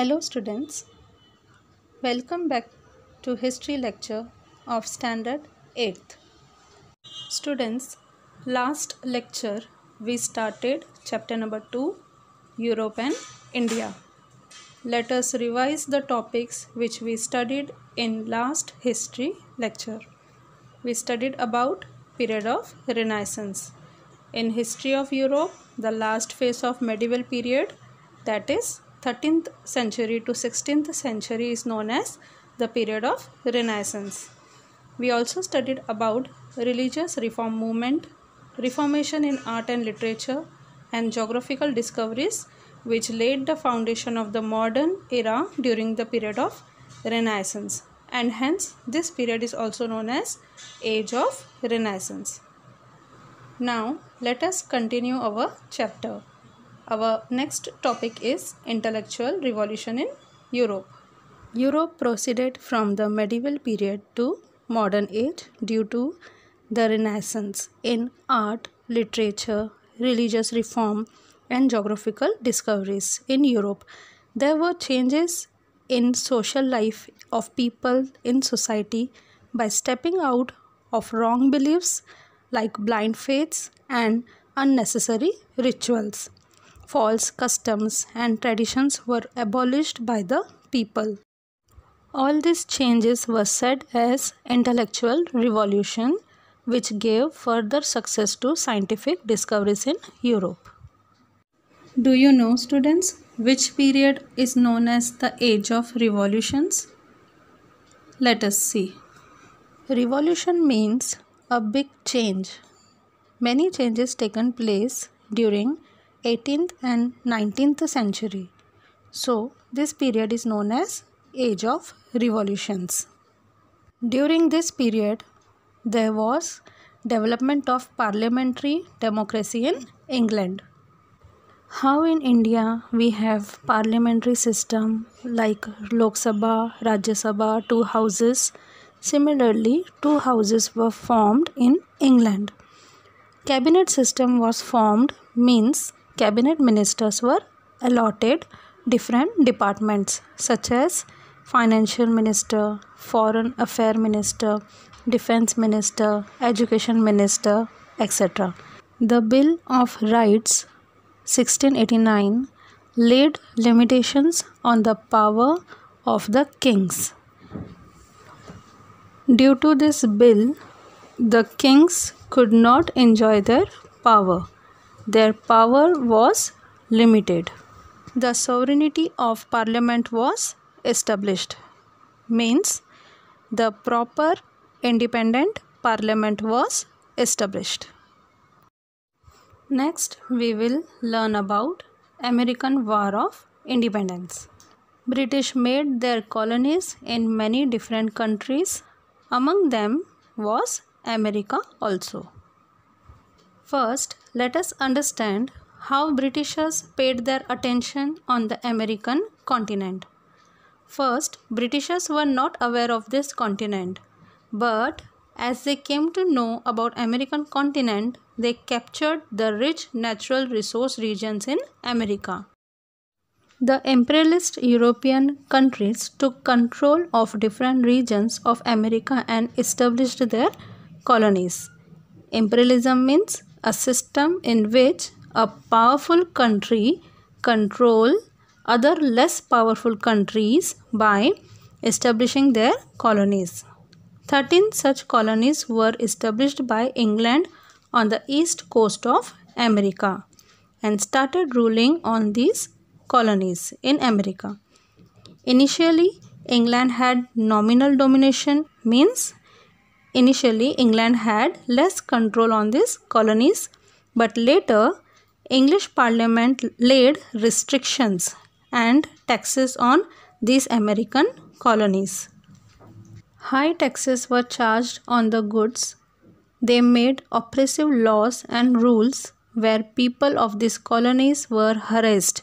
Hello students, welcome back to history lecture of standard 8th. Students, last lecture we started chapter number 2, Europe and India. Let us revise the topics which we studied in last history lecture. We studied about period of Renaissance. In history of Europe, the last phase of medieval period, that is 13th century to 16th century, is known as the period of Renaissance. We also studied about religious reform movement, reformation in art and literature, and geographical discoveries which laid the foundation of the modern era during the period of Renaissance, and hence this period is also known as Age of Renaissance. Now let us continue our chapter. Our next topic is intellectual revolution in Europe. Europe proceeded from the medieval period to modern age due to the Renaissance in art, literature, religious reform, and geographical discoveries in Europe. There were changes in social life of people in society by stepping out of wrong beliefs like blind faiths and unnecessary rituals. False customs and traditions were abolished by the people. All these changes were said as intellectual revolution, which gave further success to scientific discoveries in Europe. Do you know, students, which period is known as the Age of Revolutions? Let us see. Revolution means a big change. Many changes taken place during 18th and 19th century. So, this period is known as Age of Revolutions. During this period, there was development of parliamentary democracy in England. How in India we have parliamentary system like Lok Sabha, Rajya Sabha, two houses. Similarly, two houses were formed in England. Cabinet system was formed, means cabinet ministers were allotted different departments such as financial minister, foreign affair minister, defense minister, education minister, etc. The Bill of Rights 1689 laid limitations on the power of the kings. Due to this bill, the kings could not enjoy their power. Their power was limited. The sovereignty of parliament was established, means the proper independent parliament was established. Next, we will learn about American War of Independence. British made their colonies in many different countries. Among them was America also. First, let us understand how Britishers paid their attention on the American continent. First, Britishers were not aware of this continent, but as they came to know about American continent, they captured the rich natural resource regions in America. The imperialist European countries took control of different regions of America and established their colonies. Imperialism means a system in which a powerful country controls other less powerful countries by establishing their colonies. 13 such colonies were established by England on the east coast of America and started ruling on these colonies in America. Initially, England had nominal domination, means initially England had less control on these colonies, but later English Parliament laid restrictions and taxes on these American colonies. High taxes were charged on the goods. They made oppressive laws and rules where people of these colonies were harassed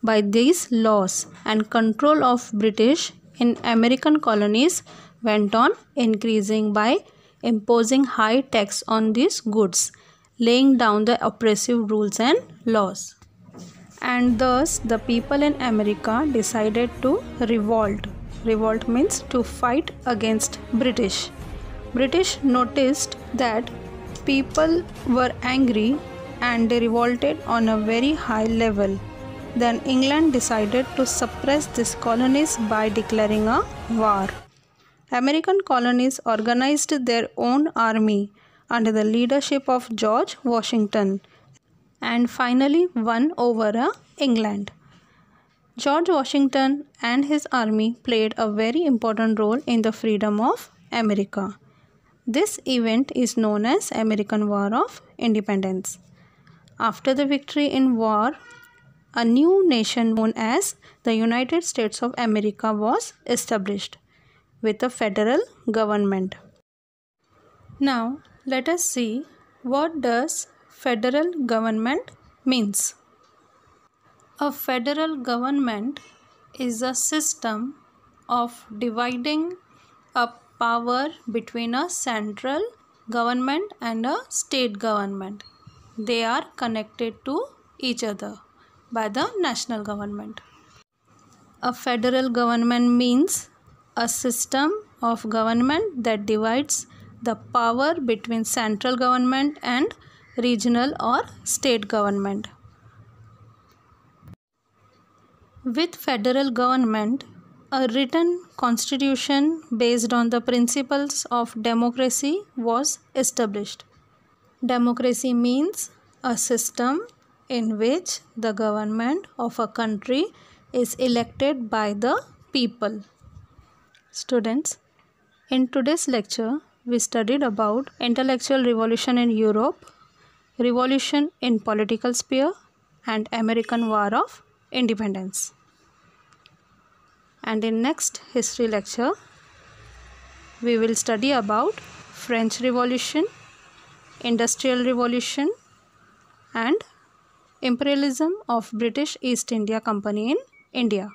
by these laws, and control of British in American colonies went on increasing by imposing high tax on these goods, laying down the oppressive rules and laws. and thus the people in America decided to revolt. Revolt means to fight against British. British noticed that people were angry and they revolted on a very high level. Then England decided to suppress these colonies by declaring a war. American colonies organized their own army under the leadership of George Washington and finally won over England. George Washington and his army played a very important role in the freedom of America. This event is known as American War of Independence. After the victory in war, a new nation known as the United States of America was established with a federal government. Now let us see what does federal government means. A federal government is a system of dividing up power between a central government and a state government. They are connected to each other by the national government. A federal government means a system of government that divides the power between central government and regional or state government. With federal government, a written constitution based on the principles of democracy was established. Democracy means a system in which the government of a country is elected by the people. Students, in today's lecture, we studied about intellectual revolution in Europe, revolution in political sphere, and American War of Independence. And in next history lecture, we will study about French Revolution, Industrial Revolution, and imperialism of British East India Company in India.